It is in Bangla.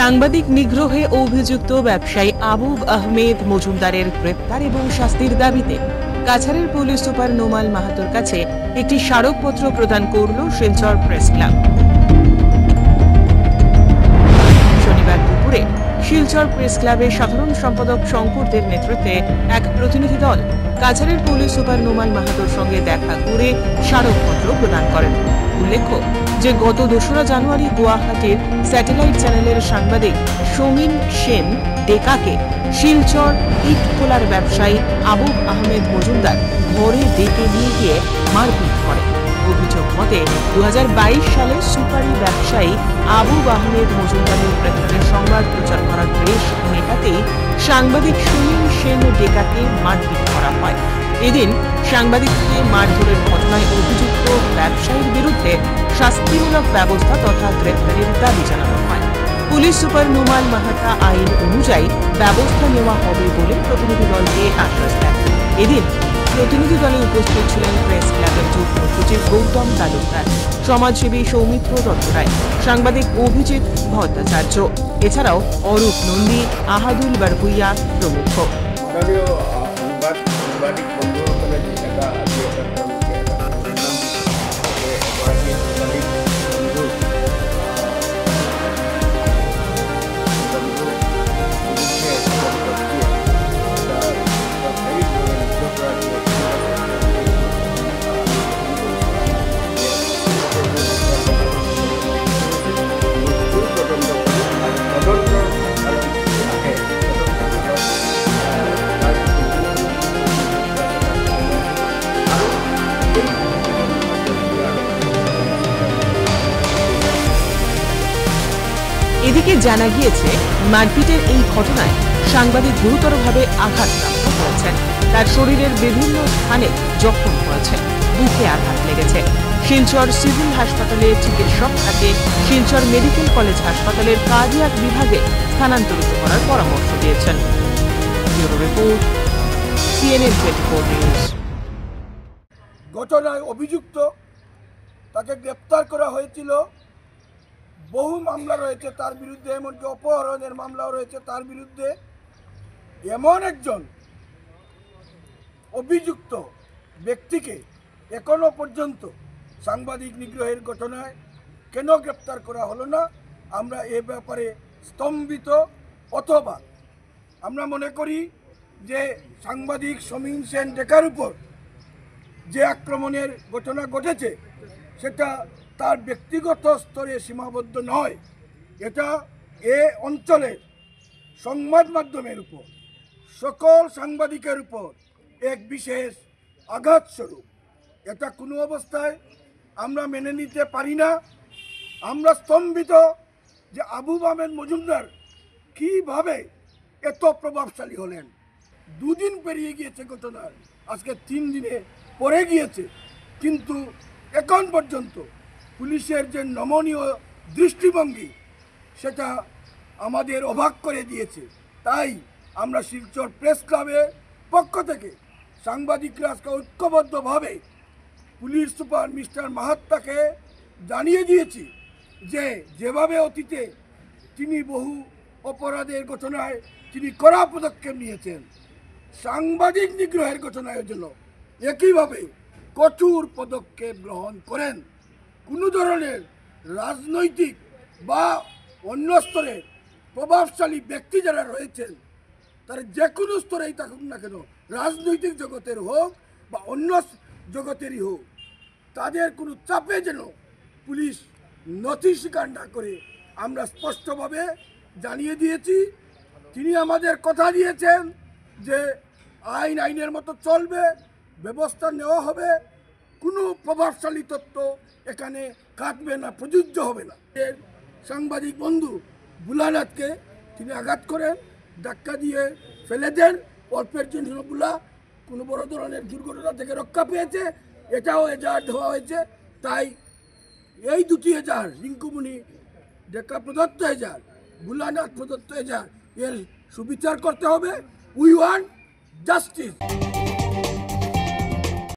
সাংবাদিক নিগ্রহে অভিযুক্ত ব্যবসায়ী আবুব আহমেদ মজুমদারের গ্রেপ্তার এবং শাস্তির দাবিতে কাছাড়ের পুলিশ সুপার নোমাল মাহাতোর কাছে একটি স্মারকপত্র প্রদান করল শিলচর প্রেস ক্লাব। শনিবার দুপুরে শিলচর প্রেস ক্লাবের সাধারণ সম্পাদক শঙ্কর দেব নেতৃত্বে এক প্রতিনিধি দল কাছাড়ের পুলিশ সুপার নোমাল মাহাতোর সঙ্গে দেখা করে স্মারকপত্র প্রদান করেন। উল্লেখ্য যে গত ২রা জানুয়ারি গুয়াহাটির স্যাটেলাইট চ্যানেলের সাংবাদিক সমীন সেন ডেকাকে শিলচর ইট খোলার ব্যবসায়ী আবুব আহমেদ মজুমদার ঘরে ডেকে নিয়ে গিয়ে মারপিট করে। অভিযোগ মতে ২০২২ সালে সুপারি ব্যবসায়ী আবুব আহমেদ মজুমদারের গ্রেপ্তারের সংবাদ প্রচার করার রেশ মেটাতেই সাংবাদিক সমীন সেন ডেকাকে মারপিট করা হয়। এদিন সাংবাদিককে মারধরের ঘটনায় অভিযুক্ত ব্যবসায়ীর বিরুদ্ধে শাস্তিমূলক ব্যবস্থা তথা গ্রেপ্তারের দাবি জানানো হয়। পুলিশ সুপার নোমাল মাহাতা আইন অনুযায়ী ব্যবস্থা নেওয়া হবে বলে প্রতিনিধি দলকে আশ্বাস দেন। এদিন প্রতিনিধি দলে উপস্থিত ছিলেন প্রেস ক্লাবের যুগ্ম সচিব গৌতম তালুকদার, সমাজসেবী সৌমিত্র দত্ত রায়, সাংবাদিক অভিজিৎ ভট্টাচার্য, এছাড়াও অরূপ নন্দী, আহাদুল বারভুইয়া প্রমুখ। এদিকে জানা গিয়েছে মারপিটের এই ঘটনায় সাংবাদিক গুরুতরভাবে আঘাতপ্রাপ্ত হয়েছেন। তার শরীরের বিভিন্ন স্থানে জখম হয়েছে, বুকে আঘাত লেগেছে। শিলচর সিভিল হাসপাতালে চিকিৎসক তাকে শিলচর মেডিকেল কলেজ হাসপাতালের কার্ডিয়াক বিভাগে স্থানান্তরিত করার পরামর্শ দিয়েছেন। Bureau report, CNN 24 news. ঘটনায় অভিযুক্ত তাকে গ্রেপ্তার করা হয়েছিল। বহু মামলা রয়েছে তার বিরুদ্ধে, এমনকি অপহরণের মামলাও রয়েছে তার বিরুদ্ধে। এমন একজন অভিযুক্ত ব্যক্তিকে এখনো পর্যন্ত সাংবাদিক নিগ্রহের ঘটনায় কেন গ্রেপ্তার করা হলো না, আমরা এ ব্যাপারে স্তম্ভিত। অথবা আমরা মনে করি যে সাংবাদিক সমীন সেন ডেকার উপর যে আক্রমণের ঘটনা ঘটেছে সেটা তার ব্যক্তিগত স্তরে সীমাবদ্ধ নয়, এটা এ অঞ্চলের সংবাদ মাধ্যমের উপর, সকল সাংবাদিকের উপর এক বিশেষ আঘাতস্বরূপ। এটা কোনো অবস্থায় আমরা মেনে নিতে পারি না। আমরা স্তম্ভিত যে আবুব আহমেদ মজুমদার কীভাবে এত প্রভাবশালী হলেন। 2 দিন পেরিয়ে গিয়েছে ঘটনার, আজকে 3 দিনে পরে গিয়েছে, কিন্তু এখন পর্যন্ত পুলিশের যে নমনীয় দৃষ্টিভঙ্গি সেটা আমাদের অবাক করে দিয়েছে। তাই আমরা শিলচর প্রেস ক্লাবের পক্ষ থেকে সাংবাদিকরা আজকে ঐক্যবদ্ধভাবে পুলিশ সুপার মিস্টার মাহাত্তাকে জানিয়ে দিয়েছি যে যেভাবে অতীতে তিনি বহু অপরাধের ঘটনায় তিনি কড়া পদক্ষেপ নিয়েছেন, সাংবাদিক নিগ্রহের ঘটনার জন্য একইভাবে কঠোর পদক্ষেপ গ্রহণ করেন। কোনো ধরনের রাজনৈতিক বা অন্য স্তরের প্রভাবশালী ব্যক্তি যারা রয়েছেন, তারা যে কোনো স্তরেই থাকুক না কেন, রাজনৈতিক জগতের হোক বা অন্য জগতেরই হোক, তাদের কোনো চাপে যেন পুলিশ নথি স্বীকার না করে আমরা স্পষ্টভাবে জানিয়ে দিয়েছি। তিনি আমাদের কথা দিয়েছেন যে আইনের মতো চলবে, ব্যবস্থা নেওয়া হবে, কোনো প্রভাবশালী তত্ত্ব এখানে কাটবে না, প্রযোজ্য হবে না। সাংবাদিক বন্ধু বুলানাথকে তিনি আঘাত করেন, ধাক্কা দিয়ে ফেলে দেন। অল্পের জন্য বুলা কোনো বড় ধরনের দুর্ঘটনা থেকে রক্ষা পেয়েছে, এটাও এজাহার দেওয়া হয়েছে। তাই এই 2টি এজাহার, রিঙ্কুমণি ডেকা প্রদত্ত এজাহার, বুলানাথ প্রদত্ত এজাহার, এর সুবিচার করতে হবে। We want justice.